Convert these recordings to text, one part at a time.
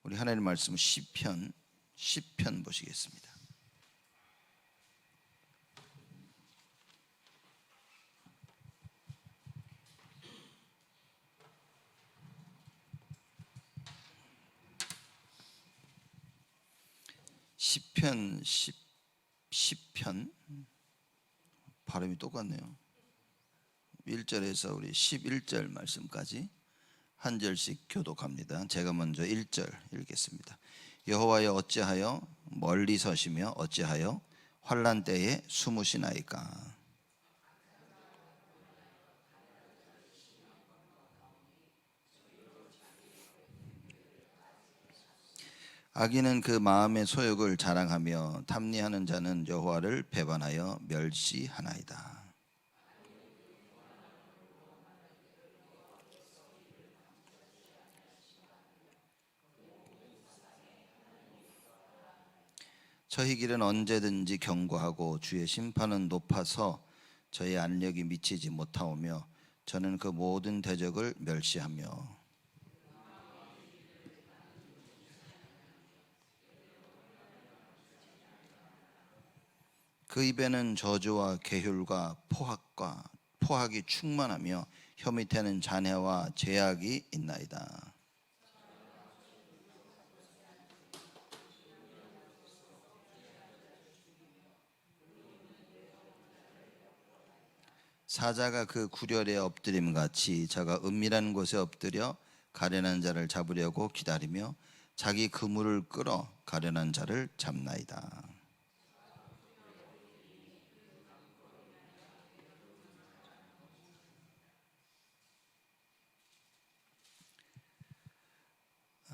우리 하나님 말씀은 시편 보시겠습니다. 시편 발음이 똑같네요. 1절에서 우리 11절 말씀까지 한 절씩 교독합니다. 제가 먼저 1절 읽겠습니다. 여호와여 어찌하여 멀리 서시며 어찌하여 환난 때에 숨으시나이까. 악인은 그 마음의 소욕을 자랑하며 탐리하는 자는 여호와를 배반하여 멸시하나이다. 저희 길은 언제든지 견고하고 주의 심판은 높아서 저희 안력이 미치지 못하오며 저는 그 모든 대적을 멸시하며 그 입에는 저주와 계율과 포악이 충만하며 혀 밑에는 잔해와 죄악이 있나이다. 사자가 그 구렬에 엎드림 같이 저가 은밀한 곳에 엎드려 가련한 자를 잡으려고 기다리며 자기 그물을 끌어 가련한 자를 잡나이다.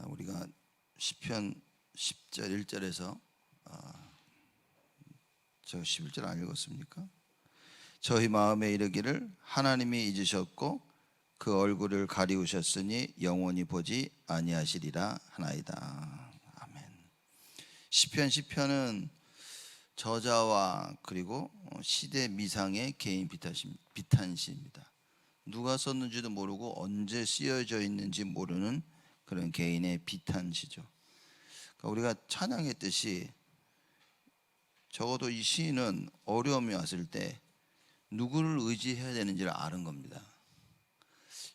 우리가 시편 10절 1절에서 제가 11절 안 읽었습니까? 저희 마음에 이르기를 하나님이 잊으셨고 그 얼굴을 가리우셨으니 영원히 보지 아니하시리라 하나이다. 아멘. 시편은 저자와 그리고 시대 미상의 개인 비탄시입니다. 누가 썼는지도 모르고 언제 쓰여져 있는지 모르는 그런 개인의 비탄시죠. 그러니까 우리가 찬양했듯이 적어도 이 시인은 어려움이 왔을 때 누구를 의지해야 되는지를 아는 겁니다.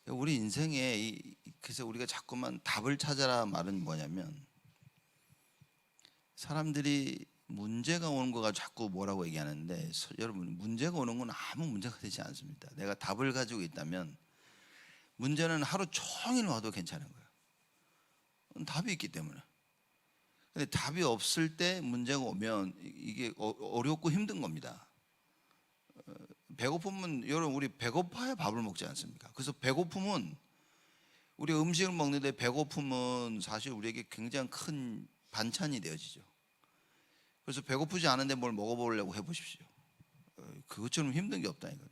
우리 인생에 그래서 우리가 자꾸만 답을 찾아라 말은 뭐냐면, 사람들이 문제가 오는 거가 자꾸 뭐라고 얘기하는데, 여러분 문제가 오는 건 아무 문제가 되지 않습니다. 내가 답을 가지고 있다면 문제는 하루 종일 와도 괜찮은 거예요. 답이 있기 때문에. 근데 답이 없을 때 문제가 오면 이게 어렵고 힘든 겁니다. 배고프면, 여러분 우리 배고파야 밥을 먹지 않습니까? 그래서 배고픔은, 우리 음식을 먹는데 배고픔은 사실 우리에게 굉장히 큰 반찬이 되어지죠. 그래서 배고프지 않은데 뭘 먹어보려고 해보십시오. 그것처럼 힘든 게 없다니까요.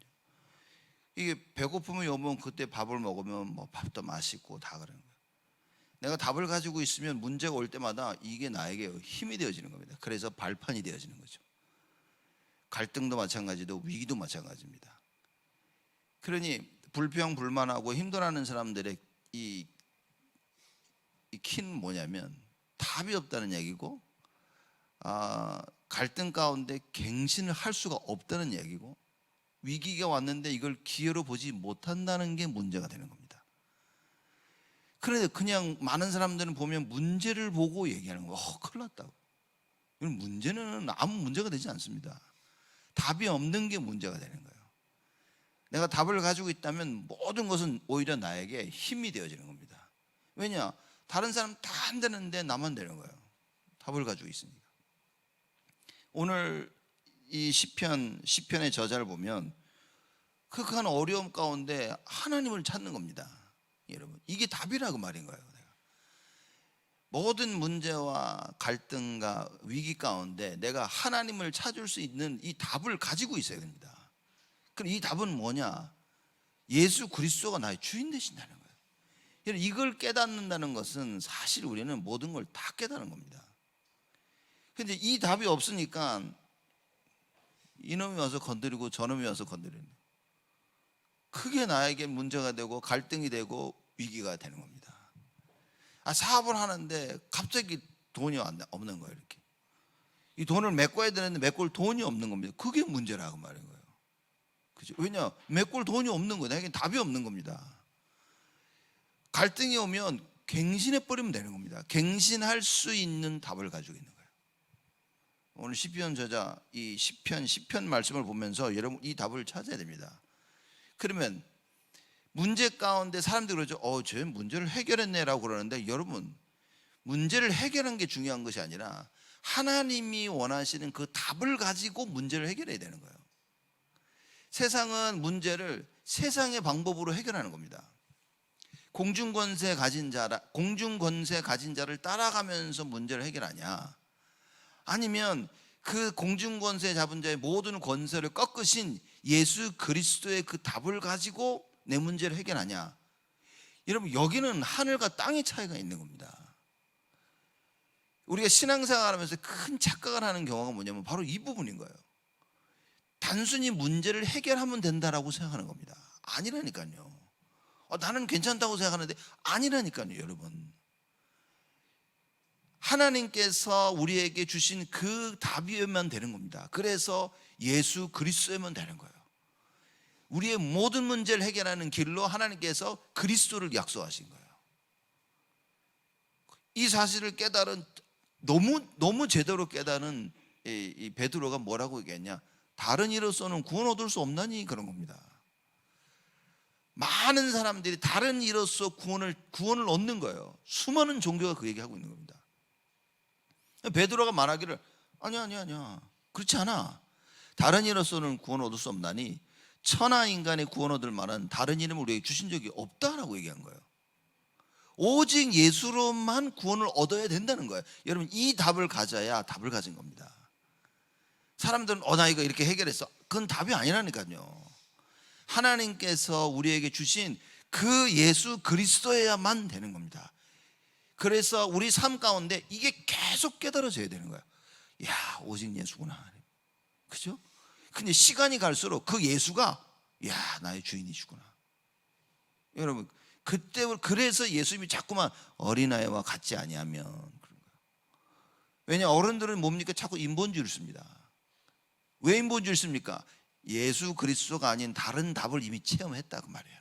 이게 배고픔이 오면 그때 밥을 먹으면 뭐 밥도 맛있고 다 그러는 거예요. 내가 답을 가지고 있으면 문제가 올 때마다 이게 나에게 힘이 되어지는 겁니다. 그래서 발판이 되어지는 거죠. 갈등도 마찬가지도 위기도 마찬가지입니다. 그러니 불평불만하고 힘들어하는 사람들의 이 키는 뭐냐면 답이 없다는 얘기고, 갈등 가운데 갱신을 할 수가 없다는 얘기고, 위기가 왔는데 이걸 기회로 보지 못한다는 게 문제가 되는 겁니다. 그런데 그냥 많은 사람들은 보면 문제를 보고 얘기하는 거예요. 큰일 났다고. 문제는 아무 문제가 되지 않습니다. 답이 없는 게 문제가 되는 거예요. 내가 답을 가지고 있다면 모든 것은 오히려 나에게 힘이 되어지는 겁니다. 왜냐? 다른 사람 다 안 되는데 나만 되는 거예요. 답을 가지고 있으니까. 오늘 이 시편의 저자를 보면 극한 어려움 가운데 하나님을 찾는 겁니다. 여러분, 이게 답이라고 말인 거예요. 모든 문제와 갈등과 위기 가운데 내가 하나님을 찾을 수 있는 이 답을 가지고 있어야 됩니다. 그럼 이 답은 뭐냐? 예수 그리스도가 나의 주인 되신다는 거예요. 이걸 깨닫는다는 것은 사실 우리는 모든 걸 다 깨닫는 겁니다. 그런데 이 답이 없으니까 이놈이 와서 건드리고 저놈이 와서 건드리는 거예요. 크게 나에게 문제가 되고 갈등이 되고 위기가 되는 겁니다. 사업을 하는데 갑자기 돈이 없는 거예요. 이렇게 이 돈을 메꿔야 되는데 메꿀 돈이 없는 겁니다. 그게 문제라고 말인 거예요. 그죠? 왜냐, 메꿀 돈이 없는 거예요. 이게 답이 없는 겁니다. 갈등이 오면 갱신해 버리면 되는 겁니다. 갱신할 수 있는 답을 가지고 있는 거예요. 오늘 시편 저자 이 시편 말씀을 보면서 여러분 이 답을 찾아야 됩니다. 그러면 문제 가운데 사람들이 그러죠. 저 문제를 해결했네라고 그러는데, 여러분 문제를 해결한 게 중요한 것이 아니라 하나님이 원하시는 그 답을 가지고 문제를 해결해야 되는 거예요. 세상은 문제를 세상의 방법으로 해결하는 겁니다. 공중권세 가진 자를 따라가면서 문제를 해결하냐, 아니면 그 공중권세 잡은 자의 모든 권세를 꺾으신 예수 그리스도의 그 답을 가지고 내 문제를 해결하냐. 여러분, 여기는 하늘과 땅의 차이가 있는 겁니다. 우리가 신앙생활하면서 큰 착각을 하는 경우가 뭐냐면 바로 이 부분인 거예요. 단순히 문제를 해결하면 된다라고 생각하는 겁니다. 아니라니까요. 나는 괜찮다고 생각하는데 아니라니까요. 여러분, 하나님께서 우리에게 주신 그 답이면 되는 겁니다. 그래서 예수 그리스도면 되는 거예요. 우리의 모든 문제를 해결하는 길로 하나님께서 그리스도를 약속하신 거예요. 이 사실을 깨달은, 너무 제대로 깨달은 이 베드로가 뭐라고 얘기했냐, 다른 이로서는 구원 얻을 수 없나니, 그런 겁니다. 많은 사람들이 다른 이로서 구원을 얻는 거예요. 수많은 종교가 그 얘기하고 있는 겁니다. 베드로가 말하기를 아니야 그렇지 않아. 다른 이로서는 구원 얻을 수 없나니 천하 인간의 구원 얻을 만한 다른 이름을 우리에게 주신 적이 없다라고 얘기한 거예요. 오직 예수로만 구원을 얻어야 된다는 거예요. 여러분, 이 답을 가져야 답을 가진 겁니다. 사람들은 나 이거 이렇게 해결했어. 그건 답이 아니라니까요. 하나님께서 우리에게 주신 그 예수 그리스도여야만 되는 겁니다. 그래서 우리 삶 가운데 이게 계속 깨달아져야 되는 거예요. 야, 오직 예수구나. 그죠? 근데 시간이 갈수록 그 예수가 나의 주인이시구나. 여러분, 그래서 예수님이 자꾸만 어린아이와 같지 아니하면 그런 거예요. 왜냐, 어른들은 뭡니까? 자꾸 인본주의를 씁니다. 왜 인본주의를 씁니까? 예수 그리스도가 아닌 다른 답을 이미 체험했다, 그 말이에요.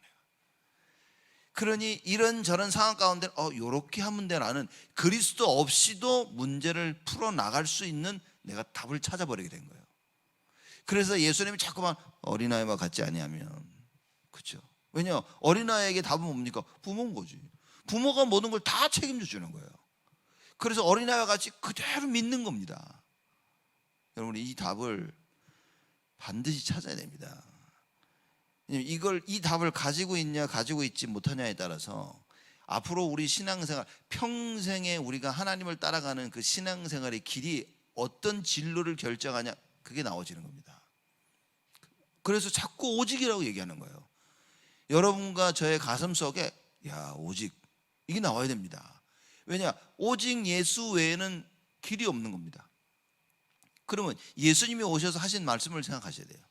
그러니 이런저런 상황 가운데 요렇게 하면 돼, 라는 그리스도 없이도 문제를 풀어나갈 수 있는 내가 답을 찾아버리게 된 거예요. 그래서 예수님이 자꾸만 어린아이와 같지 아니하면, 그렇죠? 왜냐, 어린아이에게 답은 뭡니까? 부모인 거지. 부모가 모든 걸 다 책임져 주는 거예요. 그래서 어린아이와 같이 그대로 믿는 겁니다. 여러분, 이 답을 반드시 찾아야 됩니다. 이 답을 가지고 있냐 가지고 있지 못하냐에 따라서 앞으로 우리 신앙생활, 평생에 우리가 하나님을 따라가는 그 신앙생활의 길이 어떤 진로를 결정하냐, 그게 나오지는 겁니다. 그래서 자꾸 오직이라고 얘기하는 거예요. 여러분과 저의 가슴 속에 오직, 이게 나와야 됩니다. 왜냐, 오직 예수 외에는 길이 없는 겁니다. 그러면 예수님이 오셔서 하신 말씀을 생각하셔야 돼요.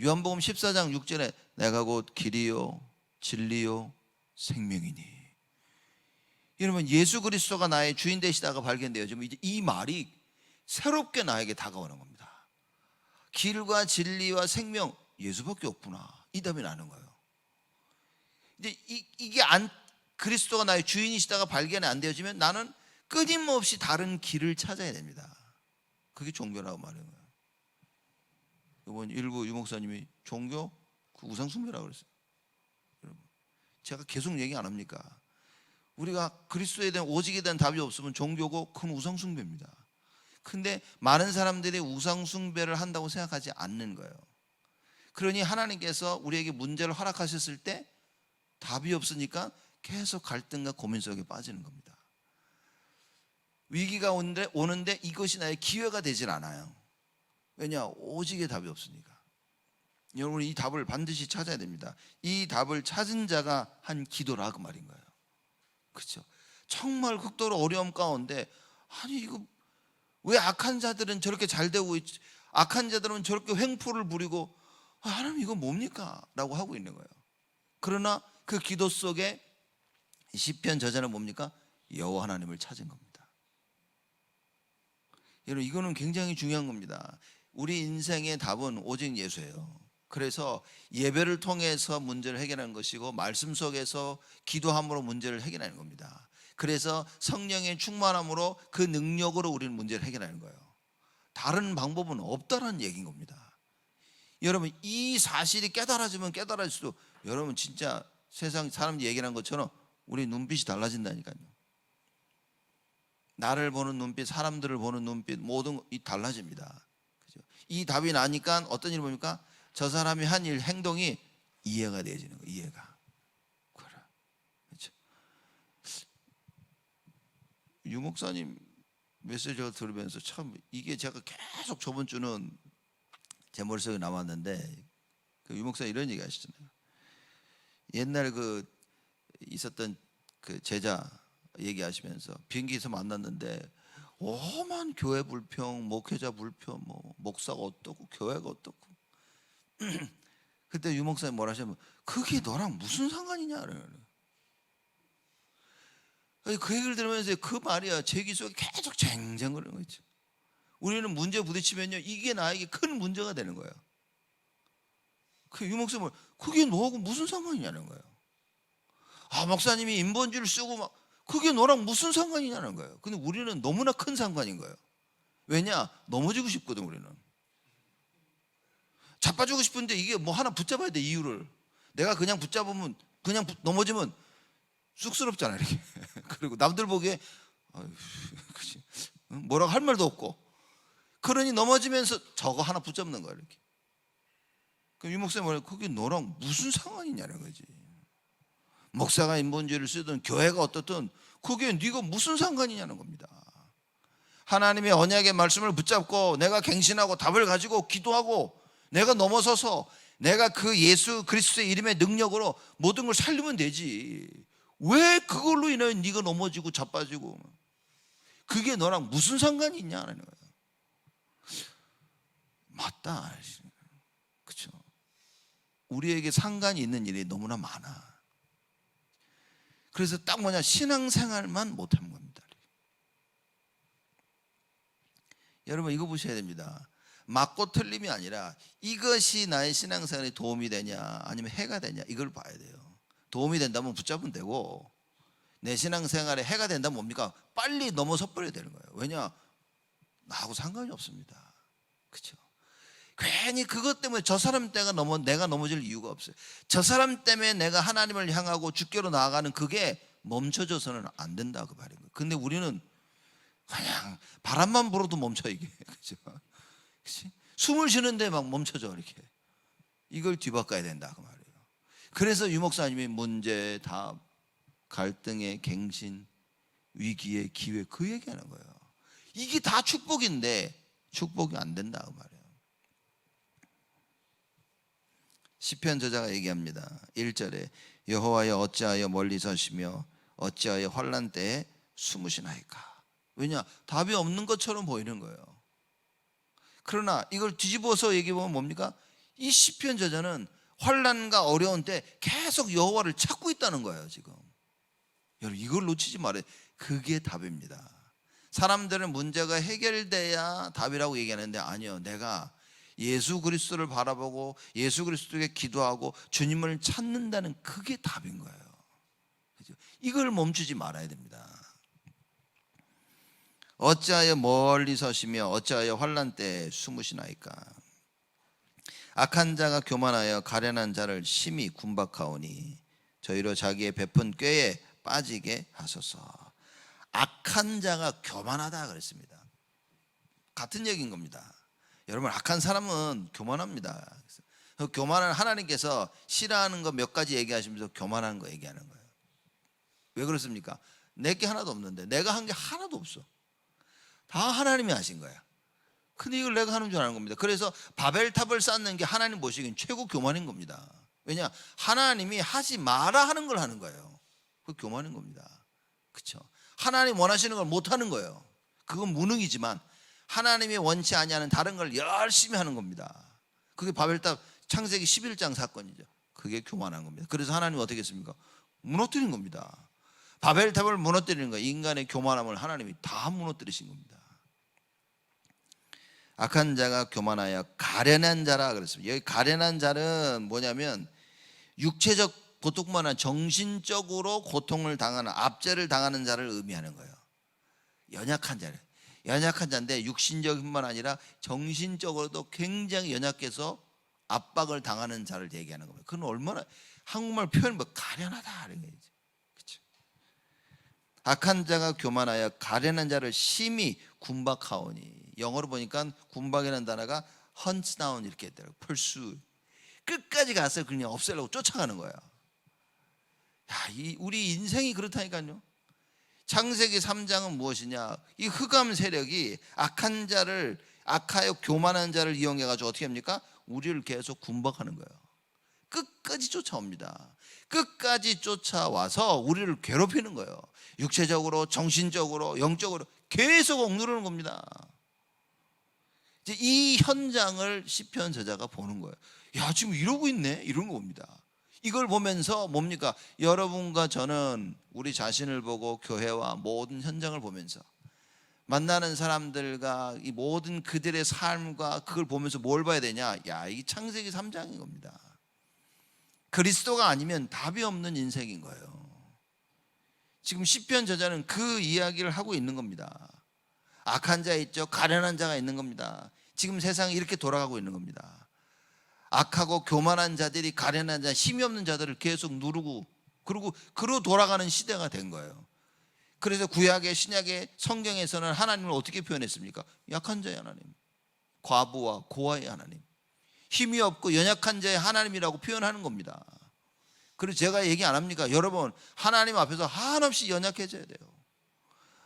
요한복음 14장 6절에 내가 곧 길이요 진리요 생명이니. 여러분, 예수 그리스도가 나의 주인 되시다가 발견되어지면 이제 이 말이 새롭게 나에게 다가오는 겁니다. 길과 진리와 생명, 예수밖에 없구나, 이 답이 나는 거예요. 이제 이게 그리스도가 나의 주인이시다가 발견이 안 되어지면 나는 끊임없이 다른 길을 찾아야 됩니다. 그게 종교라고 말하는 거예요. 이번 일부 유목사님이 종교 그 우상 숭배라고 그랬어요. 여러분, 제가 계속 얘기 안 합니까? 우리가 그리스도에 대한, 오직에 대한 답이 없으면 종교고 큰 우상 숭배입니다. 근데 많은 사람들이 우상 숭배를 한다고 생각하지 않는 거예요. 그러니 하나님께서 우리에게 문제를 허락하셨을 때 답이 없으니까 계속 갈등과 고민 속에 빠지는 겁니다. 위기가 오는데 이것이 나의 기회가 되질 않아요. 왜냐, 오직의 답이 없으니까. 여러분, 이 답을 반드시 찾아야 됩니다. 이 답을 찾은 자가 한 기도라, 그 말인 거예요. 그렇죠? 정말 극도로 어려움 가운데, 아니 이거 왜 악한 자들은 저렇게 잘 되고 있지, 악한 자들은 저렇게 횡포를 부리고, 하나님 이거 뭡니까? 라고 하고 있는 거예요. 그러나 그 기도 속에 시편 저자는 뭡니까? 여호와 하나님을 찾은 겁니다. 여러분, 이거는 굉장히 중요한 겁니다. 우리 인생의 답은 오직 예수예요. 그래서 예배를 통해서 문제를 해결하는 것이고 말씀 속에서 기도함으로 문제를 해결하는 겁니다. 그래서 성령의 충만함으로 그 능력으로 우리는 문제를 해결하는 거예요. 다른 방법은 없다는 얘기인 겁니다. 여러분, 이 사실이 깨달아지면 깨달아질수록 여러분 진짜 세상 사람들이 얘기하는 것처럼 우리 눈빛이 달라진다니까요. 나를 보는 눈빛, 사람들을 보는 눈빛, 모든 이 달라집니다. 그죠? 이 답이 나니까 어떤 일이 뭡니까? 저 사람이 한 일, 행동이 이해가 되어지는 거예요. 이해가. 그렇죠? 유 목사님 메시지를 들으면서 참 이게 제가 계속 저번 주는 제 머릿속에 남았는데, 그 유 목사 이런 얘기 하시잖아요. 옛날 그 있었던 그 제자 얘기하시면서 비행기에서 만났는데 오만 교회 불평, 목회자 불평, 뭐 목사가 어떻고 교회가 어떻고. 그때 유 목사님 뭐라 하시면 그게 너랑 무슨 상관이냐. 그 얘기를 들으면서 그 말이야 제 귀 속에 계속 쟁쟁거리는 거죠. 우리는 문제 부딪히면요 이게 나에게 큰 문제가 되는 거예요. 그 유 목사님은 그게 너하고 무슨 상관이냐는 거예요. 아, 목사님이 인본주의를 쓰고 막 그게 너랑 무슨 상관이냐는 거예요. 근데 우리는 너무나 큰 상관인 거예요. 왜냐? 넘어지고 싶거든. 우리는 자빠지고 싶은데 이게 뭐 하나 붙잡아야 돼. 이유를 내가 그냥 붙잡으면 그냥 넘어지면 쑥스럽잖아 이렇게. 그리고 남들 보기에 그치? 뭐라고 할 말도 없고, 그러니 넘어지면서 저거 하나 붙잡는 거야 이렇게. 그럼 유 목사님 말해 그게 너랑 무슨 상관이냐는 거지. 목사가 인본주의를 쓰든 교회가 어떻든 그게 네가 무슨 상관이냐는 겁니다. 하나님의 언약의 말씀을 붙잡고 내가 갱신하고 답을 가지고 기도하고 내가 넘어서서 내가 그 예수 그리스도의 이름의 능력으로 모든 걸 살리면 되지. 왜 그걸로 인해 네가 넘어지고 자빠지고, 그게 너랑 무슨 상관이 있냐는 거예요. 맞다. 그렇죠? 우리에게 상관이 있는 일이 너무나 많아. 그래서 딱 뭐냐, 신앙생활만 못하는 겁니다. 여러분 이거 보셔야 됩니다. 맞고 틀림이 아니라 이것이 나의 신앙생활에 도움이 되냐 아니면 해가 되냐 이걸 봐야 돼요. 도움이 된다면 붙잡으면 되고, 내 신앙생활에 해가 된다면 뭡니까? 빨리 넘어서 버려야 되는 거예요. 왜냐? 나하고 상관이 없습니다. 그렇죠? 괜히 그것 때문에 저 사람 때가 내가 넘어질 이유가 없어요. 저 사람 때문에 내가 하나님을 향하고 주께로 나아가는 그게 멈춰져서는 안 된다 그 말인 거예요. 근데 우리는 그냥 바람만 불어도 멈춰 이게. 그렇죠? 숨을 쉬는데 막 멈춰져 이렇게. 이걸 뒤바꿔야 된다 그 말이에요. 그래서 유 목사님이 문제, 답, 갈등의 갱신, 위기의 기회 그 얘기하는 거예요. 이게 다 축복인데 축복이 안 된다 그 말이에요. 시편 저자가 얘기합니다. 1절에 여호와여 어찌하여 멀리 서시며 어찌하여 환난 때에 숨으시나이까. 왜냐? 답이 없는 것처럼 보이는 거예요. 그러나 이걸 뒤집어서 얘기해보면 뭡니까? 이 시편 저자는 환난과 어려운 때 계속 여호와를 찾고 있다는 거예요. 지금 여러분 이걸 놓치지 말아요. 그게 답입니다. 사람들은 문제가 해결돼야 답이라고 얘기하는데 아니요, 내가 예수 그리스도를 바라보고 예수 그리스도에게 기도하고 주님을 찾는다는 그게 답인 거예요. 그렇죠? 이걸 멈추지 말아야 됩니다. 어찌하여 멀리 서시며 어찌하여 환난 때에 숨으시나이까. 악한 자가 교만하여 가련한 자를 심히 군박하오니 저희로 자기의 베푼 꾀에 빠지게 하소서. 악한 자가 교만하다 그랬습니다. 같은 얘기인 겁니다. 여러분 악한 사람은 교만합니다. 그 교만은 하나님께서 싫어하는 거 몇 가지 얘기하시면서 교만한 거 얘기하는 거예요. 왜 그렇습니까? 내게 하나도 없는데, 내가 한 게 하나도 없어. 다 하나님이 하신 거야. 근데 이걸 내가 하는 줄 아는 겁니다. 그래서 바벨탑을 쌓는 게 하나님 보시기엔 최고 교만인 겁니다. 왜냐? 하나님이 하지 마라 하는 걸 하는 거예요. 그 교만인 겁니다. 그렇죠? 하나님 원하시는 걸 못 하는 거예요. 그건 무능이지만 하나님이 원치 아니하는 다른 걸 열심히 하는 겁니다. 그게 바벨탑 창세기 11장 사건이죠. 그게 교만한 겁니다. 그래서 하나님 어떻게 했습니까? 무너뜨린 겁니다. 바벨탑을 무너뜨리는 거예요. 인간의 교만함을 하나님이 다 무너뜨리신 겁니다. 악한 자가 교만하여 가련한 자라 그랬습니다. 여기 가련한 자는 뭐냐면 육체적 고통만 아니라 정신적으로 고통을 당하는, 압제를 당하는 자를 의미하는 거예요. 연약한 자를. 연약한 자인데 육신적인 뿐만 아니라 정신적으로도 굉장히 연약해서 압박을 당하는 자를 얘기하는 겁니다. 그건 얼마나, 한국말 표현 뭐 가련하다 이런 거지. 그렇죠? 악한 자가 교만하여 가련한 자를 심히 군박하오니. 영어로 보니까 군박이라는 단어가 hunts down 이렇게 했더라고요. pursue. 끝까지 가서 그냥 없애려고 쫓아가는 거야. 야, 우리 인생이 그렇다니까요. 창세기 3장은 무엇이냐? 이 흑암 세력이 악한 자를, 악하여 교만한 자를 이용해 가지고 어떻게 합니까? 우리를 계속 군박하는 거예요. 끝까지 쫓아옵니다. 끝까지 쫓아와서 우리를 괴롭히는 거예요. 육체적으로, 정신적으로, 영적으로 계속 억누르는 겁니다. 이제 이 현장을 시편 저자가 보는 거예요. 야, 지금 이러고 있네, 이런 겁니다. 이걸 보면서 뭡니까? 여러분과 저는 우리 자신을 보고 교회와 모든 현장을 보면서 만나는 사람들과 이 모든 그들의 삶과 그걸 보면서 뭘 봐야 되냐? 야, 이 창세기 3장인 겁니다. 그리스도가 아니면 답이 없는 인생인 거예요. 지금 시편 저자는 그 이야기를 하고 있는 겁니다. 악한 자 있죠. 가련한 자가 있는 겁니다. 지금 세상이 이렇게 돌아가고 있는 겁니다. 악하고 교만한 자들이 가련한 자, 힘이 없는 자들을 계속 누르고 그리고 돌아가는 시대가 된 거예요. 그래서 구약의, 신약의 성경에서는 하나님을 어떻게 표현했습니까? 약한 자의 하나님, 과부와 고아의 하나님, 힘이 없고 연약한 자의 하나님이라고 표현하는 겁니다. 그래서 제가 얘기 안 합니까? 여러분, 하나님 앞에서 한없이 연약해져야 돼요.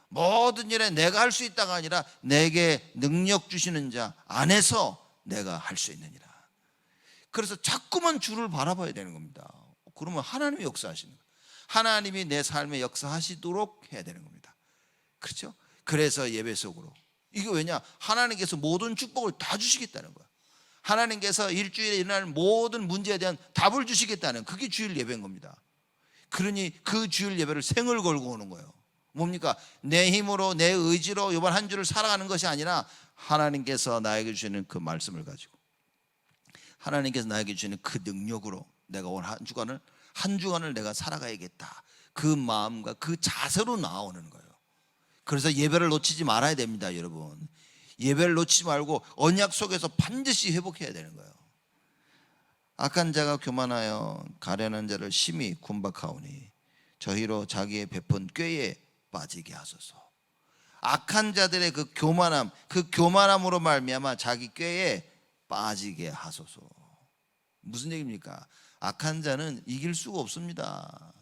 모든 일에 내가 할 수 있다가 아니라 내게 능력 주시는 자 안에서 내가 할 수 있는 일이라. 그래서 자꾸만 주를 바라봐야 되는 겁니다. 그러면 하나님이 역사하시는 거예요. 하나님이 내 삶에 역사하시도록 해야 되는 겁니다. 그렇죠? 그래서 예배 속으로. 이게 왜냐? 하나님께서 모든 축복을 다 주시겠다는 거야. 하나님께서 일주일에 일어날 모든 문제에 대한 답을 주시겠다는, 그게 주일 예배인 겁니다. 그러니 그 주일 예배를 생을 걸고 오는 거예요. 뭡니까? 내 힘으로, 내 의지로 이번 한 주를 살아가는 것이 아니라 하나님께서 나에게 주시는 그 말씀을 가지고, 하나님께서 나에게 주시는 그 능력으로 내가 오늘 한 주간을 내가 살아가야겠다. 그 마음과 그 자세로 나아오는 거예요. 그래서 예배를 놓치지 말아야 됩니다, 여러분. 예배를 놓치지 말고 언약 속에서 반드시 회복해야 되는 거예요. 악한 자가 교만하여 가련한 자를 심히 군박하오니 저희로 자기의 베푼 꾀에 빠지게 하소서. 악한 자들의 그 교만함, 그 교만함으로 말미암아 자기 꾀에 빠지게 하소서. 무슨 얘기입니까? 악한 자는 이길 수가 없습니다.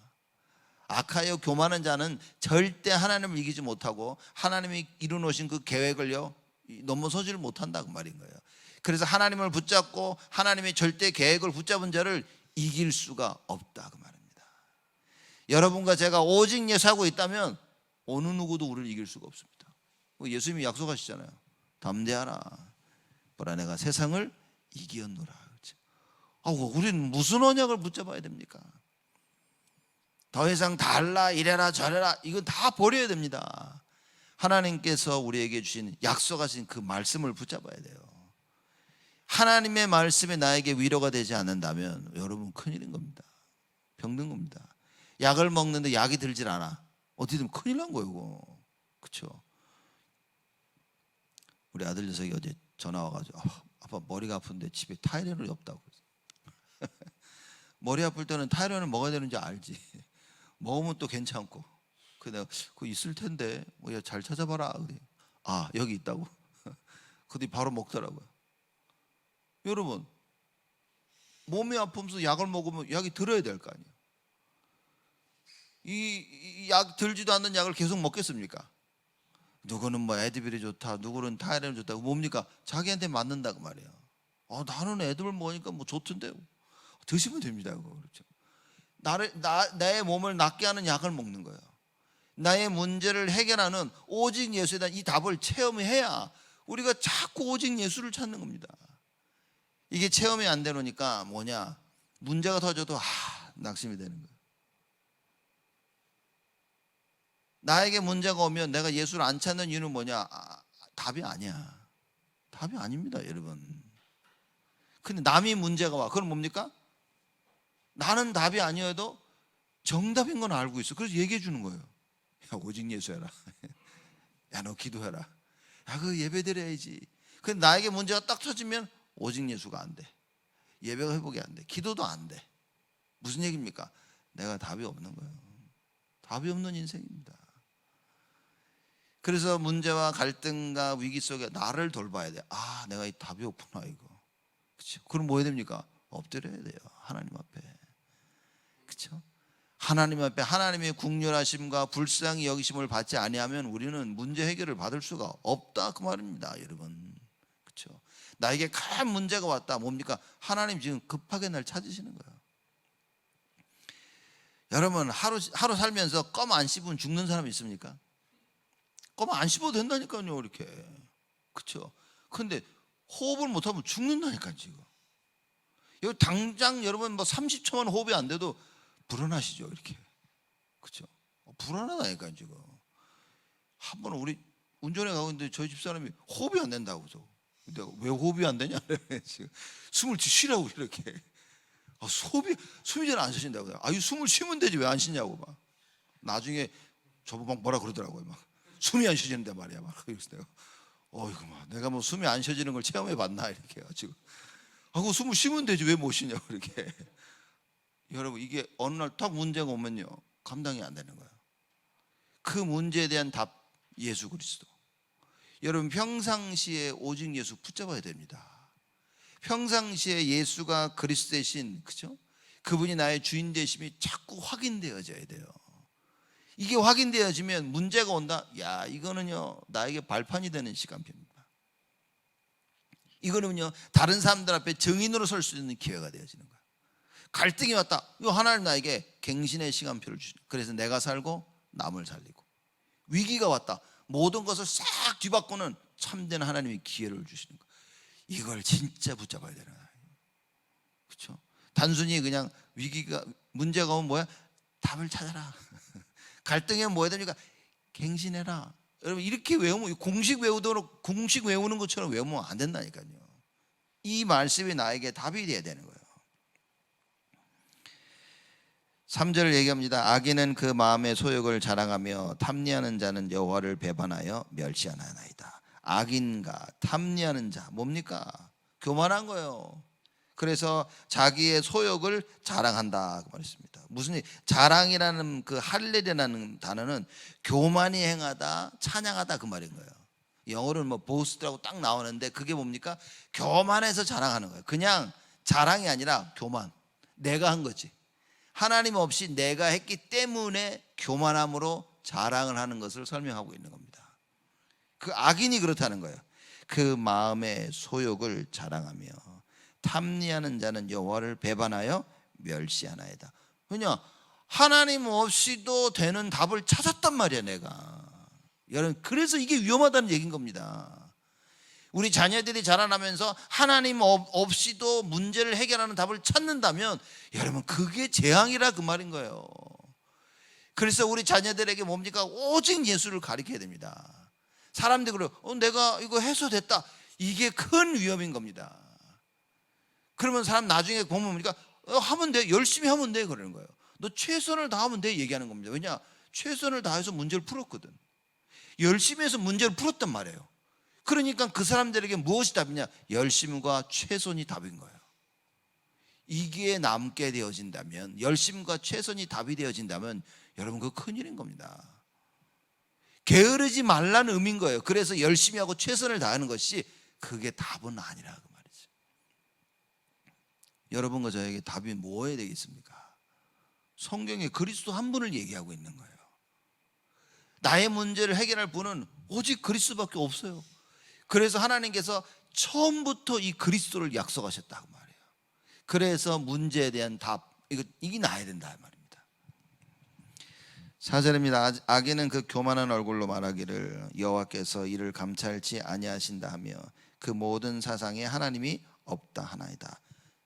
악하여 교만한 자는 절대 하나님을 이기지 못하고 하나님이 이루어놓으신 그 계획을요 넘어서지를 못한다 그 말인 거예요. 그래서 하나님을 붙잡고 하나님의 절대 계획을 붙잡은 자를 이길 수가 없다 그 말입니다. 여러분과 제가 오직 예수하고 있다면 어느 누구도 우리를 이길 수가 없습니다. 예수님이 약속하시잖아요. 담대하라, 보라 내가 세상을 이기었노라. 우리는 무슨 언약을 붙잡아야 됩니까? 더 이상 달라 이래라 저래라 이건 다 버려야 됩니다. 하나님께서 우리에게 주신, 약속하신 그 말씀을 붙잡아야 돼요. 하나님의 말씀이 나에게 위로가 되지 않는다면 여러분 큰일인 겁니다. 병든 겁니다. 약을 먹는데 약이 들질 않아. 어떻게 되면 큰일 난 거예요 이거. 그렇죠? 우리 아들 녀석이 어제 전화 와가지고 아빠 머리가 아픈데 집에 타이레놀이 없다고. 머리 아플 때는 타이레놀 먹어야 되는지 알지. 먹으면 또 괜찮고. 내가 그거 있을 텐데 잘 찾아봐라. 그래. 여기 있다고. 그뒤 바로 먹더라고요. 여러분, 몸이 아프면서 약을 먹으면 약이 들어야 될 거 아니에요. 이 약 들지도 않는 약을 계속 먹겠습니까? 누구는 에드빌이 좋다, 누구는 타이레놀 좋다. 뭡니까? 자기한테 맞는다고 말이에요. 나는 에드빌 먹으니까 좋던데 드시면 됩니다. 그렇죠? 나의 몸을 낫게 하는 약을 먹는 거예요. 나의 문제를 해결하는 오직 예수에 대한 이 답을 체험해야 우리가 자꾸 오직 예수를 찾는 겁니다. 이게 체험이 안 되니까 뭐냐? 문제가 터져도 낙심이 되는 거예요. 나에게 문제가 오면 내가 예수를 안 찾는 이유는 뭐냐? 답이 아니야. 답이 아닙니다, 여러분. 근데 남이 문제가 와. 그럼 뭡니까? 나는 답이 아니어도 정답인 건 알고 있어. 그래서 얘기해 주는 거예요. 야, 오직 예수해라. 야, 너 기도해라. 야, 그 예배 드려야지. 근데 나에게 문제가 딱 터지면 오직 예수가 안 돼. 예배가 회복이 안 돼. 기도도 안 돼. 무슨 얘기입니까? 내가 답이 없는 거예요. 답이 없는 인생입니다. 그래서 문제와 갈등과 위기 속에 나를 돌봐야 돼. 아, 내가 이 답이 없구나 이거. 그렇죠? 그럼 뭐 해야 됩니까? 엎드려야 돼요. 하나님 앞에. 그렇죠? 하나님 앞에 하나님의 국률하심과 불쌍히 여기심을 받지 아니하면 우리는 문제 해결을 받을 수가 없다 그 말입니다, 여러분. 그렇죠? 나에게 큰 문제가 왔다. 뭡니까? 하나님 지금 급하게 날 찾으시는 거예요. 여러분 하루 살면서 껌 안 씹으면 죽는 사람 있습니까? 껌 안 씹어도 된다니까요, 이렇게. 그렇죠? 근데 호흡을 못하면 죽는다니까요, 지금. 여기 당장 여러분 뭐 30초만 호흡이 안 돼도 불안하시죠, 이렇게. 그렇죠? 불안하다니까요, 지금. 한 번 우리 운전해 가고 있는데 저희 집사람이 호흡이 안 된다고. 내가 왜 호흡이 안 되냐? 지금 숨을 쉬라고 이렇게. 숨이 잘 안 쉬신다고. 이 숨을 쉬면 되지 왜 안 쉬냐고 막. 나중에 저보고 막 뭐라 그러더라고요. 막 숨이 안 쉬지는데 말이야. 막 그래서 내가 뭐 숨이 안 쉬지는 걸 체험해 봤나 이렇게 지금. 그 숨을 쉬면 되지 왜 못 쉬냐고 이렇게. 여러분 이게 어느 날 딱 문제가 오면요 감당이 안 되는 거예요. 그 문제에 대한 답 예수 그리스도. 여러분 평상시에 오직 예수 붙잡아야 됩니다. 평상시에 예수가 그리스도의 신, 그죠? 그분이 나의 주인 되심이 자꾸 확인되어져야 돼요. 이게 확인되어지면 문제가 온다. 야, 이거는요 나에게 발판이 되는 시간표입니다. 이거는요 다른 사람들 앞에 증인으로 설 수 있는 기회가 되어지는 거예요. 갈등이 왔다. 이거 하나님 나에게 갱신의 시간표를 주시죠. 그래서 내가 살고 남을 살리고. 위기가 왔다. 모든 것을 싹 뒤바꾸는 참된 하나님의 기회를 주시는 거예요. 이걸 진짜 붙잡아야 되는 거예요. 그렇죠? 단순히 그냥 문제가 오면 뭐야? 답을 찾아라. 갈등에 뭐 해야 됩니까? 갱신해라. 여러분 이렇게 외우면 공식 외우는 것처럼 외우면 안 된다니까요. 이 말씀이 나에게 답이 돼야 되는 거예요. 3절을 얘기합니다. 악인은 그 마음의 소욕을 자랑하며 탐리하는 자는 여호와를 배반하여 멸시하나이다. 악인과 탐리하는 자 뭡니까? 교만한 거예요. 그래서 자기의 소욕을 자랑한다 그 말했습니다. 무슨 자랑이라는 그 할렐이라는 단어는 교만이 행하다, 찬양하다 그 말인 거예요. 영어로는 뭐 보스트라고 딱 나오는데 그게 뭡니까? 교만해서 자랑하는 거예요. 그냥 자랑이 아니라 교만. 내가 한 거지. 하나님 없이 내가 했기 때문에 교만함으로 자랑을 하는 것을 설명하고 있는 겁니다. 그 악인이 그렇다는 거예요. 그 마음의 소욕을 자랑하며 탐리하는 자는 여호와를 배반하여 멸시하나이다. 왜냐? 하나님 없이도 되는 답을 찾았단 말이야 내가. 여러분 그래서 이게 위험하다는 얘기인 겁니다. 우리 자녀들이 자라나면서 하나님 없이도 문제를 해결하는 답을 찾는다면 여러분 그게 재앙이라 그 말인 거예요. 그래서 우리 자녀들에게 뭡니까? 오직 예수를 가르쳐야 됩니다. 사람들이 그래요. 내가 이거 해서 됐다. 이게 큰 위험인 겁니다. 그러면 사람 나중에 보면 뭡니까? 하면 돼. 열심히 하면 돼. 그러는 거예요. 너 최선을 다하면 돼. 얘기하는 겁니다. 왜냐? 최선을 다해서 문제를 풀었거든. 열심히 해서 문제를 풀었단 말이에요. 그러니까 그 사람들에게 무엇이 답이냐? 열심과 최선이 답인 거예요. 이게 남게 되어진다면, 열심과 최선이 답이 되어진다면 여러분 그거 큰일인 겁니다. 게으르지 말라는 의미인 거예요. 그래서 열심히 하고 최선을 다하는 것이 그게 답은 아니라 그 말이죠. 여러분과 저에게 답이 뭐여야 되겠습니까? 성경에 그리스도 한 분을 얘기하고 있는 거예요. 나의 문제를 해결할 분은 오직 그리스도밖에 없어요. 그래서 하나님께서 처음부터 이 그리스도를 약속하셨다고 말해요. 그래서 문제에 대한 답 이게 나야 된다 말입니다. 4절입니다. 악인은 그 교만한 얼굴로 말하기를 여호와께서 이를 감찰치 아니하신다 하며 그 모든 사상에 하나님이 없다 하나이다.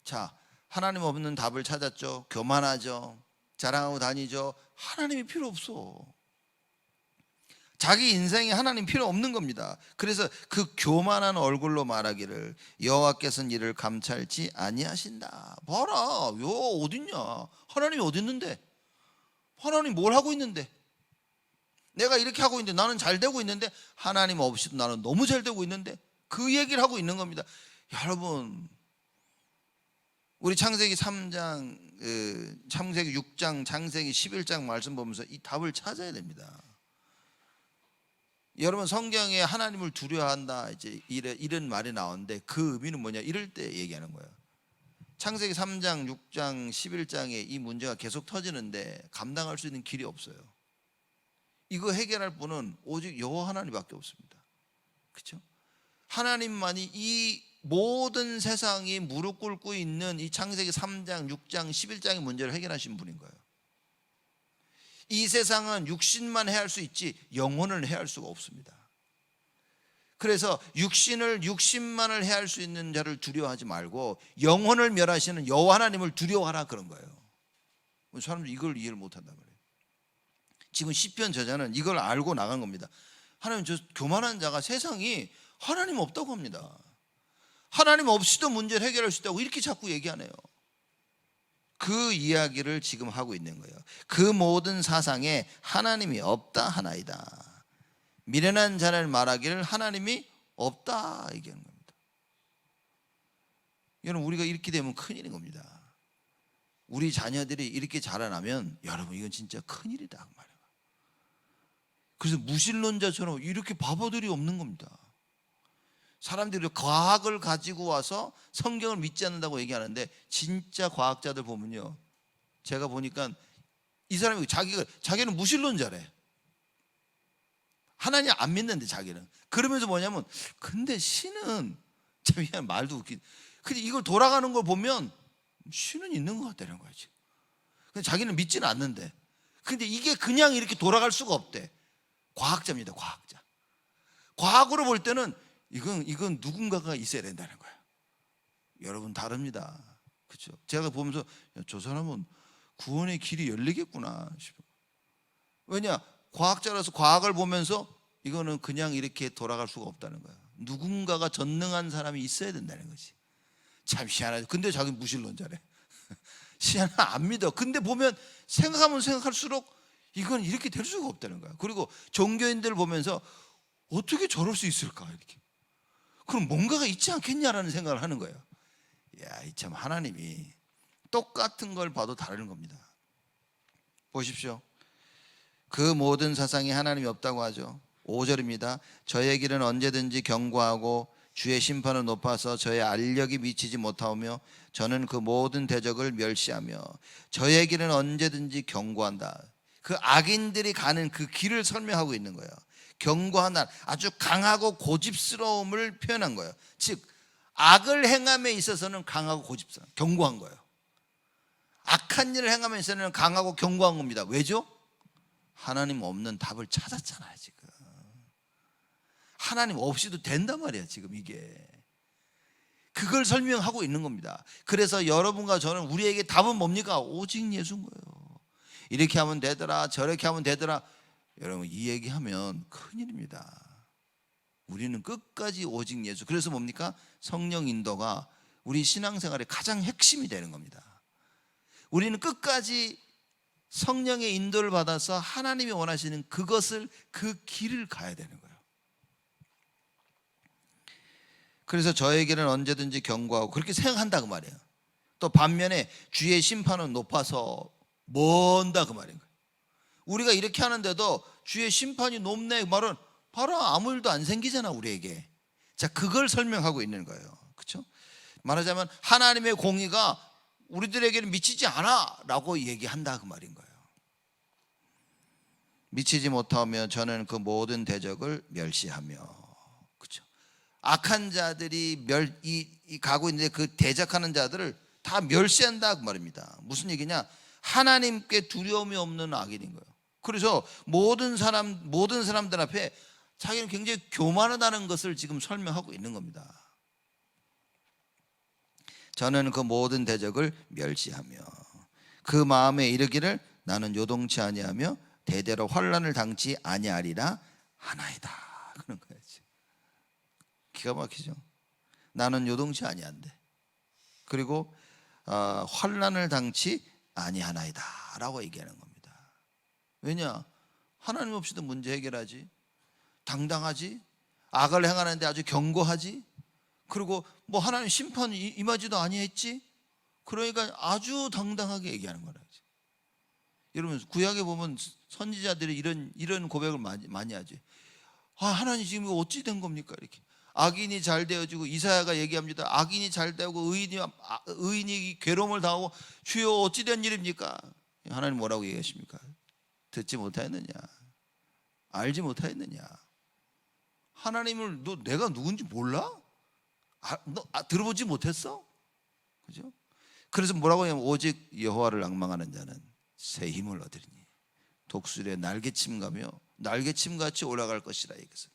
자, 하나님 없는 답을 찾았죠. 교만하죠. 자랑하고 다니죠. 하나님이 필요 없어. 자기 인생에 하나님 필요 없는 겁니다. 그래서 그 교만한 얼굴로 말하기를 여호와께서는 이를 감찰지 아니하신다. 봐라, 요 어딨냐? 하나님이 어디 있는데? 하나님 뭘 하고 있는데? 내가 이렇게 하고 있는데, 나는 잘 되고 있는데, 하나님 없이도 나는 너무 잘 되고 있는데, 그 얘기를 하고 있는 겁니다. 여러분, 우리 창세기 3장, 창세기 6장, 창세기 11장 말씀 보면서 이 답을 찾아야 됩니다. 여러분, 성경에 하나님을 두려워한다 이제 이런 말이 나오는데 그 의미는 뭐냐? 이럴 때 얘기하는 거예요. 창세기 3장, 6장, 11장에 이 문제가 계속 터지는데 감당할 수 있는 길이 없어요. 이거 해결할 분은 오직 여호와 하나님밖에 없습니다. 그렇죠? 하나님만이 이 모든 세상이 무릎 꿇고 있는 이 창세기 3장, 6장, 11장의 문제를 해결하신 분인 거예요. 이 세상은 육신만 해할 수 있지 영혼을 해할 수가 없습니다. 그래서 육신만을 해할 수 있는 자를 두려워하지 말고 영혼을 멸하시는 여호와 하나님을 두려워하라 그런 거예요. 사람들이 이걸 이해를 못한단 말이에요. 지금 시편 저자는 이걸 알고 나간 겁니다. 하나님, 저 교만한 자가 세상이 하나님 없다고 합니다. 하나님 없이도 문제를 해결할 수 있다고 이렇게 자꾸 얘기하네요. 그 이야기를 지금 하고 있는 거예요. 그 모든 사상에 하나님이 없다 하나이다. 미련한 자를 말하기를 하나님이 없다 얘기하는 겁니다. 여러분, 우리가 이렇게 되면 큰일인 겁니다. 우리 자녀들이 이렇게 자라나면 여러분, 이건 진짜 큰일이다 그 말이에요. 그래서 무신론자처럼 이렇게 바보들이 없는 겁니다. 사람들이 과학을 가지고 와서 성경을 믿지 않는다고 얘기하는데 진짜 과학자들 보면요, 제가 보니까 이 사람이 자기는 무신론자래. 하나님 안 믿는데 자기는. 그러면서 뭐냐면, 근데 신은 참 그냥 말도 웃긴. 근데 이걸 돌아가는 걸 보면 신은 있는 것 같다는 거야 지금. 근데 자기는 믿지는 않는데. 근데 이게 그냥 이렇게 돌아갈 수가 없대. 과학자입니다, 과학자. 과학으로 볼 때는 이건 누군가가 있어야 된다는 거야. 여러분, 다릅니다. 그렇죠? 제가 보면서 저 사람은 구원의 길이 열리겠구나 싶어요. 왜냐? 과학자라서 과학을 보면서 이거는 그냥 이렇게 돌아갈 수가 없다는 거야. 누군가가 전능한 사람이 있어야 된다는 거지. 참 희한하죠. 근데 자기 무신론자래. 희한하, 안 믿어. 근데 보면 생각하면 생각할수록 이건 이렇게 될 수가 없다는 거야. 그리고 종교인들을 보면서 어떻게 저럴 수 있을까 이렇게. 그럼 뭔가가 있지 않겠냐라는 생각을 하는 거예요. 야, 이 참 하나님이 똑같은 걸 봐도 다른 겁니다. 보십시오. 그 모든 사상이 하나님이 없다고 하죠. 5절입니다. 저의 길은 언제든지 견고하고 주의 심판은 높아서 저의 알력이 미치지 못하오며 저는 그 모든 대적을 멸시하며. 저의 길은 언제든지 견고한다. 그 악인들이 가는 그 길을 설명하고 있는 거예요. 견고한 날, 아주 강하고 고집스러움을 표현한 거예요. 즉 악을 행함에 있어서는 강하고 고집스러운, 견고한 거예요. 악한 일을 행함에 있어서는 강하고 견고한 겁니다. 왜죠? 하나님 없는 답을 찾았잖아요. 지금 하나님 없이도 된단 말이야. 지금 이게 그걸 설명하고 있는 겁니다. 그래서 여러분과 저는, 우리에게 답은 뭡니까? 오직 예수인 거예요. 이렇게 하면 되더라, 저렇게 하면 되더라. 여러분, 이 얘기하면 큰일입니다. 우리는 끝까지 오직 예수. 그래서 뭡니까? 성령 인도가 우리 신앙생활의 가장 핵심이 되는 겁니다. 우리는 끝까지 성령의 인도를 받아서 하나님이 원하시는 그것을, 그 길을 가야 되는 거예요. 그래서 저에게는 언제든지 견고하고 그렇게 생각한다 그 말이에요. 또 반면에 주의 심판은 높아서 먼다 그 말인 거예요. 우리가 이렇게 하는데도 주의 심판이 높네 그 말은 봐라, 아무 일도 안 생기잖아 우리에게. 자, 그걸 설명하고 있는 거예요. 그렇죠? 말하자면 하나님의 공의가 우리들에게는 미치지 않아 라고 얘기한다 그 말인 거예요. 미치지 못하면 저는 그 모든 대적을 멸시하며. 그렇죠? 악한 자들이 가고 있는데 그 대적하는 자들을 다 멸시한다 그 말입니다. 무슨 얘기냐? 하나님께 두려움이 없는 악인인 거예요. 그래서 모든 사람들 앞에 자기는 굉장히 교만하다는 것을 지금 설명하고 있는 겁니다. 저는 그 모든 대적을 멸시하며 그 마음에 이르기를 나는 요동치 아니하며 대대로 환난을 당치 아니하리라 하나이다 그런 거야지. 기가 막히죠. 나는 요동치 아니한데 그리고 환난을 당치 아니하나이다 라고 얘기하는 겁니다. 왜냐? 하나님 없이도 문제 해결하지, 당당하지, 악을 행하는데 아주 견고하지, 그리고 뭐 하나님 심판 임하지도 아니했지. 그러니까 아주 당당하게 얘기하는 거라. 여러분 구약에 보면 선지자들이 이런 고백을 많이 하지. 하나님 지금 이거 어찌 된 겁니까? 이렇게 악인이 잘 되어지고, 이사야가 얘기합니다. 악인이 잘 되고 의인이 괴로움을 당하고 주여 어찌 된 일입니까? 하나님 뭐라고 얘기하십니까? 듣지 못하였느냐? 알지 못하였느냐? 하나님을 내가 누군지 몰라? 너 들어보지 못했어? 그죠? 그래서 뭐라고 하냐면 오직 여호와를 앙망하는 자는 새 힘을 얻으리니 독수리의 날개침가며 날개침같이 올라갈 것이라. 이것은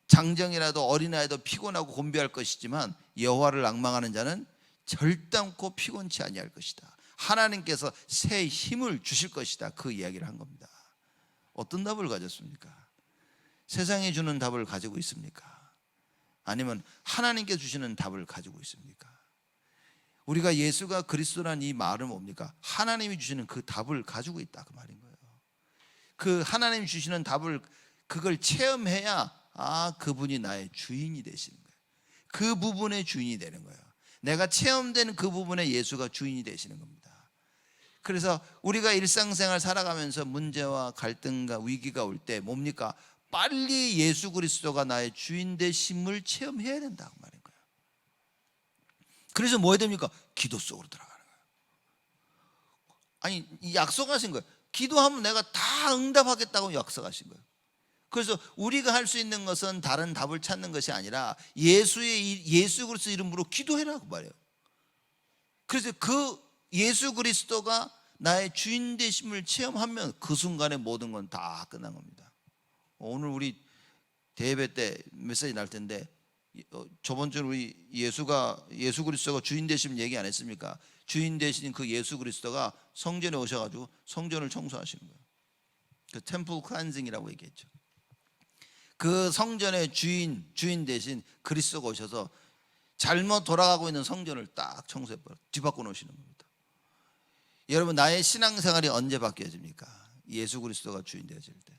장정이라도 어린아이도 피곤하고 곤비할 것이지만 여호와를 앙망하는 자는 절단코 피곤치 아니할 것이다. 하나님께서 새 힘을 주실 것이다. 그 이야기를 한 겁니다. 어떤 답을 가졌습니까? 세상이 주는 답을 가지고 있습니까? 아니면 하나님께 주시는 답을 가지고 있습니까? 우리가 예수가 그리스도라는 이 말은 뭡니까? 하나님이 주시는 그 답을 가지고 있다 그 말인 거예요. 그 하나님이 주시는 답을 그걸 체험해야 그분이 나의 주인이 되시는 거예요. 그 부분의 주인이 되는 거예요. 내가 체험되는 그 부분에 예수가 주인이 되시는 겁니다. 그래서 우리가 일상생활 살아가면서 문제와 갈등과 위기가 올 때 뭡니까? 빨리 예수 그리스도가 나의 주인 되심을 체험해야 된다고 말인 거예요. 그래서 뭐 해야 됩니까? 기도 속으로 들어가는 거예요. 아니 약속하신 거예요. 기도하면 내가 다 응답하겠다고 약속하신 거예요. 그래서 우리가 할 수 있는 것은 다른 답을 찾는 것이 아니라 예수 그리스도 이름으로 기도해라고 말해요. 그래서 그 예수 그리스도가 나의 주인 되심을 체험하면 그 순간에 모든 건 다 끝난 겁니다. 오늘 우리 대예배 때 메시지 날 텐데 저번 주에 우리 예수 그리스도가 주인 되시면 얘기 안 했습니까? 주인 되신 그 예수 그리스도가 성전에 오셔가지고 성전을 청소하시는 거예요. 그 템플 클렌징이라고 얘기했죠. 그 성전의 주인 대신 그리스도가 오셔서 잘못 돌아가고 있는 성전을 딱 청소해버려 뒤바꿔 놓으시는 겁니다. 여러분 나의 신앙생활이 언제 바뀌어집니까? 예수 그리스도가 주인 되어질 때.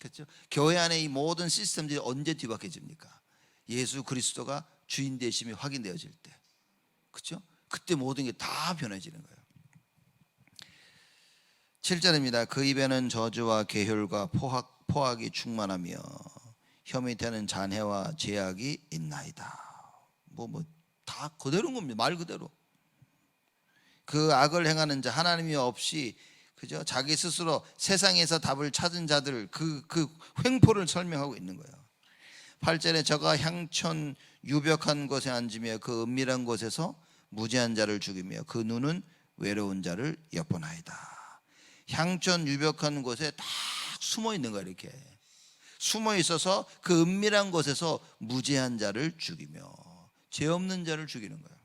그렇죠? 교회 안에 이 모든 시스템들이 언제 뒤바뀌어집니까? 예수 그리스도가 주인 되심이 확인되어질 때. 그렇죠? 그때 모든 게 다 변해지는 거예요. 7절입니다. 그 입에는 저주와 계혈과 포악이 충만하며 혀 밑에는 잔해와 제약이 있나이다. 다 그대로인 겁니다. 말 그대로. 그 악을 행하는 자, 하나님이 없이 그죠? 자기 스스로 세상에서 답을 찾은 자들 그 횡포를 설명하고 있는 거예요. 8절에 저가 향천 유벽한 곳에 앉으며 그 은밀한 곳에서 무지한 자를 죽이며 그 눈은 외로운 자를 엿보나이다. 향천 유벽한 곳에 딱 숨어 있는 거예요. 이렇게 숨어 있어서 그 은밀한 곳에서 무지한 자를 죽이며 죄 없는 자를 죽이는 거예요.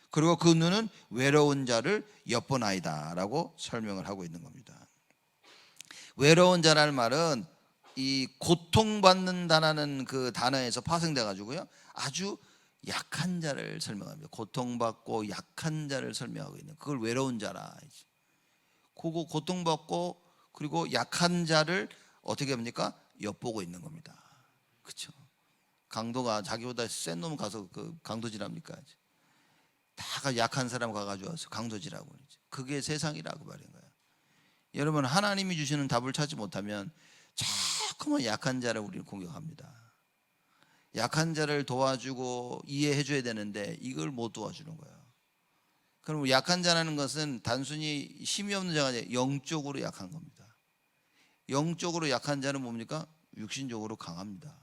그리고 그 눈은 외로운 자를 엿보나이다 라고 설명을 하고 있는 겁니다. 외로운 자라는 말은 이 고통받는다라는 그 단어에서 파생돼 가지고요 아주 약한 자를 설명합니다. 고통받고 약한 자를 설명하고 있는 그걸 외로운 자라. 그거 고통받고 그리고 약한 자를 어떻게 합니까? 엿보고 있는 겁니다. 그렇죠? 강도가 자기보다 센 놈 가서 그 강도질합니까? 다 약한 사람 가가지고 와서 강도질하고 그게 세상이라고 말인 거예요. 여러분 하나님이 주시는 답을 찾지 못하면 자꾸만 약한 자를 우리는 공격합니다. 약한 자를 도와주고 이해해 줘야 되는데 이걸 못 도와주는 거예요. 그럼 약한 자라는 것은 단순히 힘이 없는 자가 아니라 영적으로 약한 겁니다. 영적으로 약한 자는 뭡니까? 육신적으로 강합니다.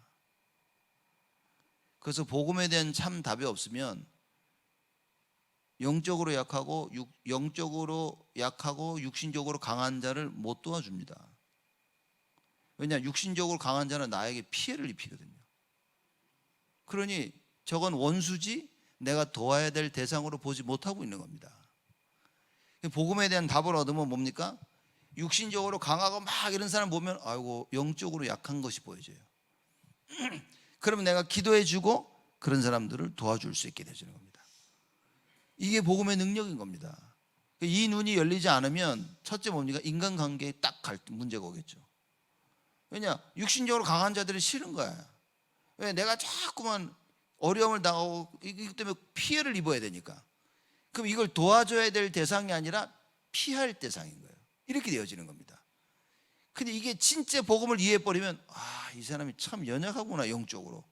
그래서 복음에 대한 참 답이 없으면 영적으로 약하고 육신적으로 강한 자를 못 도와줍니다. 왜냐? 육신적으로 강한 자는 나에게 피해를 입히거든요. 그러니 저건 원수지 내가 도와야 될 대상으로 보지 못하고 있는 겁니다. 복음에 대한 답을 얻으면 뭡니까? 육신적으로 강하고 막 이런 사람 보면 아이고 영적으로 약한 것이 보여져요. 그러면 내가 기도해주고 그런 사람들을 도와줄 수 있게 되는 겁니다. 이게 복음의 능력인 겁니다. 이 눈이 열리지 않으면 첫째 뭡니까? 인간관계에 딱 문제가 오겠죠. 왜냐? 육신적으로 강한 자들이 싫은 거야. 왜? 내가 자꾸만 어려움을 당하고 이것 때문에 피해를 입어야 되니까. 그럼 이걸 도와줘야 될 대상이 아니라 피할 대상인 거예요. 이렇게 되어지는 겁니다. 근데 이게 진짜 복음을 이해해버리면 이 사람이 참 연약하구나, 영적으로.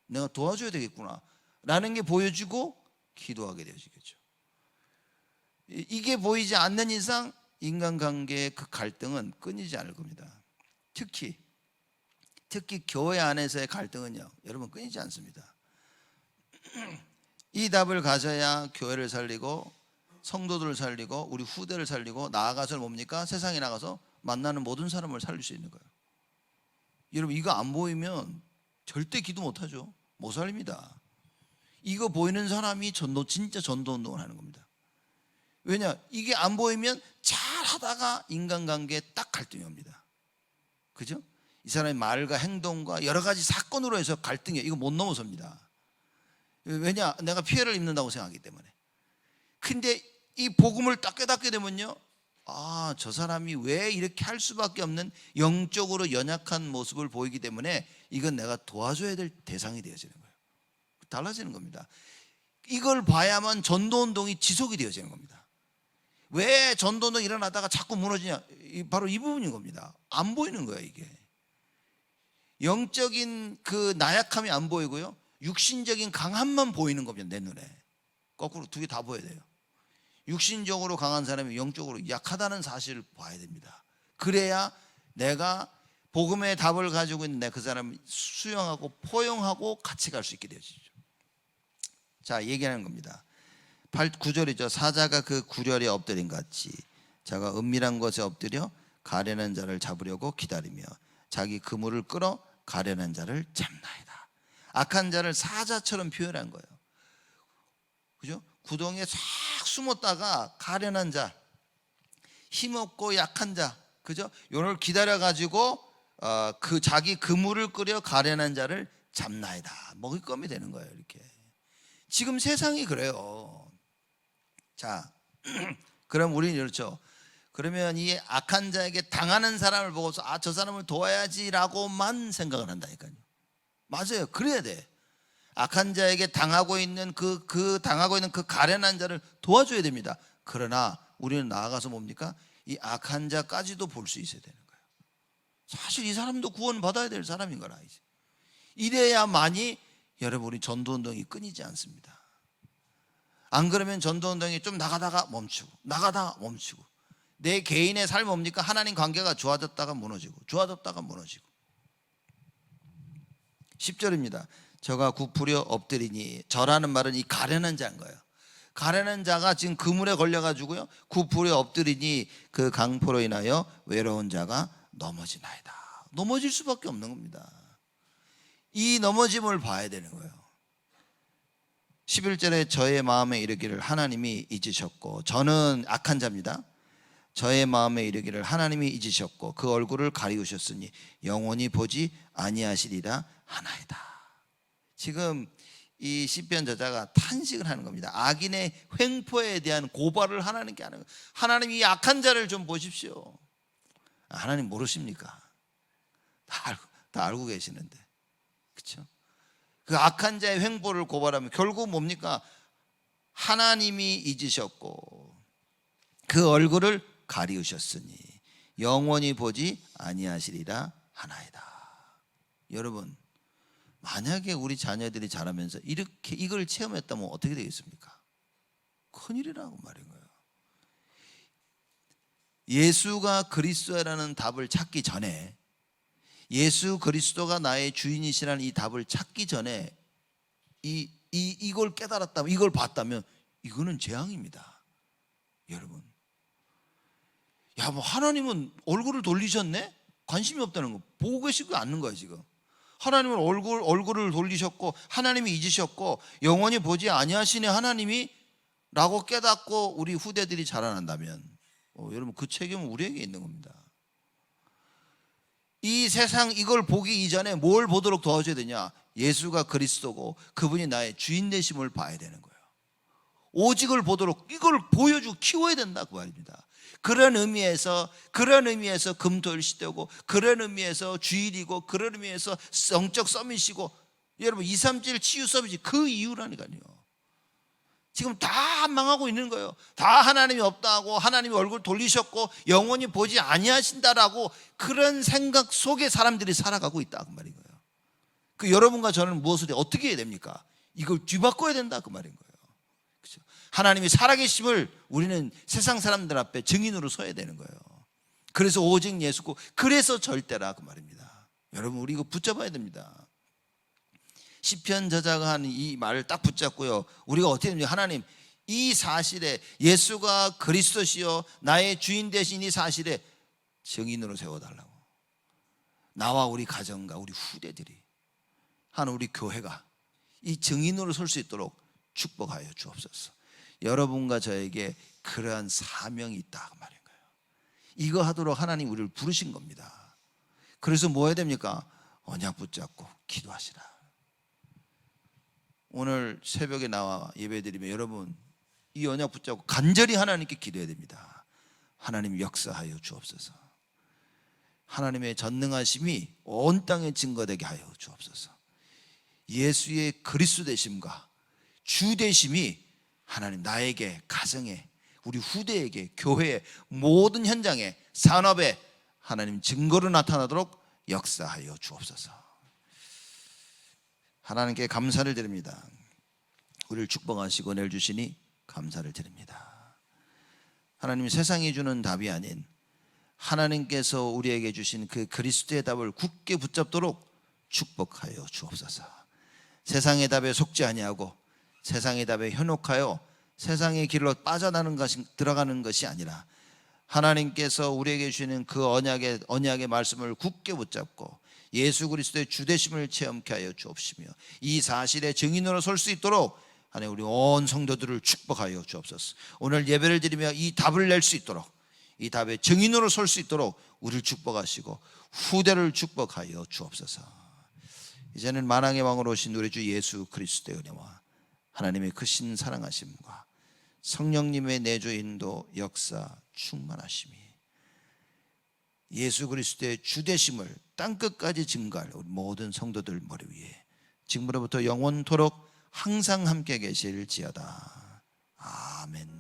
내가 도와줘야 되겠구나 라는 게 보여지고 기도하게 되어지겠죠. 이게 보이지 않는 이상 인간관계의 그 갈등은 끊이지 않을 겁니다. 특히 교회 안에서의 갈등은요, 여러분 끊이지 않습니다. 이 답을 가져야 교회를 살리고 성도들을 살리고 우리 후대를 살리고 나아가서 뭡니까? 세상에 나가서 만나는 모든 사람을 살릴 수 있는 거예요. 여러분 이거 안 보이면 절대 기도 못하죠. 못 살립니다. 이거 보이는 사람이 진짜 전도운동을 하는 겁니다. 왜냐? 이게 안 보이면 잘 하다가 인간관계에 딱 갈등이 옵니다. 그죠? 이 사람의 말과 행동과 여러 가지 사건으로 해서 갈등이에요. 이거 못 넘어섭니다. 왜냐? 내가 피해를 입는다고 생각하기 때문에. 근데 이 복음을 딱 깨닫게 되면요, 저 사람이 왜 이렇게 할 수밖에 없는 영적으로 연약한 모습을 보이기 때문에 이건 내가 도와줘야 될 대상이 되어지는 거예요. 달라지는 겁니다. 이걸 봐야만 전도운동이 지속이 되어지는 겁니다. 왜 전도운동이 일어나다가 자꾸 무너지냐? 바로 이 부분인 겁니다. 안 보이는 거예요, 이게. 영적인 그 나약함이 안 보이고요, 육신적인 강함만 보이는 겁니다, 내 눈에. 거꾸로 두 개 다 보여야 돼요. 육신적으로 강한 사람이 영적으로 약하다는 사실을 봐야 됩니다. 그래야 내가 복음의 답을 가지고 있는 그 사람을 수용하고 포용하고 같이 갈 수 있게 되어지죠. 자, 얘기하는 겁니다. 9절이죠. 사자가 그 구렬에 엎드린 같이 자가 은밀한 곳에 엎드려 가련한 자를 잡으려고 기다리며 자기 그물을 끌어 가련한 자를 잡나이다. 악한 자를 사자처럼 표현한 거예요. 그죠? 구덩이에 싹 숨었다가 가련한 자, 힘없고 약한 자, 그죠? 요걸 기다려 가지고 그 자기 그물을 끌어 가련한 자를 잡나이다. 먹잇감이 되는 거예요, 이렇게. 지금 세상이 그래요. 자, 그럼 우리는 이렇죠. 그러면 이 악한 자에게 당하는 사람을 보고서 저 사람을 도와야지라고만 생각을 한다니까요. 맞아요. 그래야 돼. 악한 자에게 당하고 있는 그 가련한 자를 도와줘야 됩니다. 그러나 우리는 나아가서 뭡니까? 이 악한 자까지도 볼 수 있어야 되는 거예요. 사실 이 사람도 구원 받아야 될 사람인 거라. 이래야만이 여러분 우리 전도운동이 끊이지 않습니다. 안 그러면 전도운동이 좀 나가다가 멈추고 내 개인의 삶이 뭡니까? 하나님 관계가 좋아졌다가 무너지고 10절입니다. 저가 굽으려 엎드리니, 저라는 말은 이 가련한 자인 거예요. 가련한 자가 지금 그물에 걸려가지고요, 굽으려 엎드리니 그 강포로 인하여 외로운 자가 넘어지나이다. 넘어질 수밖에 없는 겁니다. 이 넘어짐을 봐야 되는 거예요. 11절에 저의 마음에 이르기를 하나님이 잊으셨고, 저는 악한 자입니다. 저의 마음에 이르기를 하나님이 잊으셨고 그 얼굴을 가리우셨으니 영원히 보지 아니하시리라 하나이다. 지금 이 시편 저자가 탄식을 하는 겁니다. 악인의 횡포에 대한 고발을 하나님께 하는 거예요. 하나님 이 악한 자를 좀 보십시오. 하나님 모르십니까? 다 알고 계시는데, 그렇죠? 그 악한 자의 횡포를 고발하면 결국 뭡니까? 하나님이 잊으셨고 그 얼굴을 가리우셨으니 영원히 보지 아니하시리라 하나이다. 여러분, 만약에 우리 자녀들이 자라면서 이렇게 이걸 체험했다면 어떻게 되겠습니까? 큰일이라고 말인 거예요. 예수가 그리스도라는 답을 찾기 전에, 예수 그리스도가 나의 주인이시라는 이 답을 찾기 전에 이걸 깨달았다면, 이걸 봤다면 이거는 재앙입니다. 여러분, 야, 뭐 하나님은 얼굴을 돌리셨네? 관심이 없다는 거, 보고 계시지 않는 거야 지금. 하나님은 얼굴을 돌리셨고 하나님이 잊으셨고 영원히 보지 아니하시네 하나님이 라고 깨닫고 우리 후대들이 자라난다면 여러분 그 책임은 우리에게 있는 겁니다. 이 세상 이걸 보기 이전에 뭘 보도록 도와줘야 되냐? 예수가 그리스도고 그분이 나의 주인 되심을 봐야 되는 거예요. 오직을 보도록 이걸 보여주고 키워야 된다 그 말입니다. 그런 의미에서 금토일 시대고, 그런 의미에서 주일이고, 그런 의미에서 성적 서밋이고, 여러분 237 치유 서밋이 그 이유라니까요. 지금 다 망하고 있는 거예요. 다 하나님이 없다고, 하나님이 얼굴 돌리셨고 영원히 보지 아니하신다라고 그런 생각 속에 사람들이 살아가고 있다 그 말인 거예요. 그 여러분과 저는 무엇을 어떻게 해야 됩니까? 이걸 뒤바꿔야 된다 그 말인 거예요. 그렇죠? 하나님이 살아계심을 우리는 세상 사람들 앞에 증인으로 서야 되는 거예요. 그래서 오직 예수고, 그래서 절대라 그 말입니다. 여러분 우리 이거 붙잡아야 됩니다. 시편 저자가 한 이 말을 딱 붙잡고요, 우리가 어떻게 됩니까? 하나님, 이 사실에 예수가 그리스도시요 나의 주인 되신 이 사실에 증인으로 세워달라고. 나와 우리 가정과 우리 후대들이, 한 우리 교회가 이 증인으로 설 수 있도록 축복하여 주옵소서. 여러분과 저에게 그러한 사명이 있다 그 말인 거예요. 이거 하도록 하나님 우리를 부르신 겁니다. 그래서 뭐 해야 됩니까? 언약 붙잡고 기도하시라. 오늘 새벽에 나와 예배드리면 여러분 이 언약 붙잡고 간절히 하나님께 기도해야 됩니다. 하나님 역사하여 주옵소서. 하나님의 전능하심이 온 땅에 증거되게 하여 주옵소서. 예수의 그리스도 되심과 주 되심이 하나님 나에게, 가정에, 우리 후대에게, 교회에, 모든 현장에, 산업에 하나님 증거로 나타나도록 역사하여 주옵소서. 하나님께 감사를 드립니다. 우리를 축복하시고 은혜를 주시니 감사를 드립니다. 하나님, 세상이 주는 답이 아닌 하나님께서 우리에게 주신 그 그리스도의 답을 굳게 붙잡도록 축복하여 주옵소서. 세상의 답에 속지 아니하고 세상의 답에 현혹하여 세상의 길로 들어가는 것이 아니라 하나님께서 우리에게 주시는 그 언약의 말씀을 굳게 붙잡고 예수 그리스도의 주되심을 체험케 하여 주옵시며, 이 사실의 증인으로 설 수 있도록 하나님 우리 온 성도들을 축복하여 주옵소서. 오늘 예배를 드리며 이 답을 낼 수 있도록, 이 답의 증인으로 설 수 있도록 우리를 축복하시고 후대를 축복하여 주옵소서. 이제는 만왕의 왕으로 오신 우리 주 예수 그리스도의 은혜와 하나님의 크신 사랑하심과 성령님의 내주 인도 역사 충만하심이 예수 그리스도의 주되심을 땅끝까지 증거할 우리 모든 성도들 머리 위에 지금부로부터 영원토록 항상 함께 계실지어다. 아멘.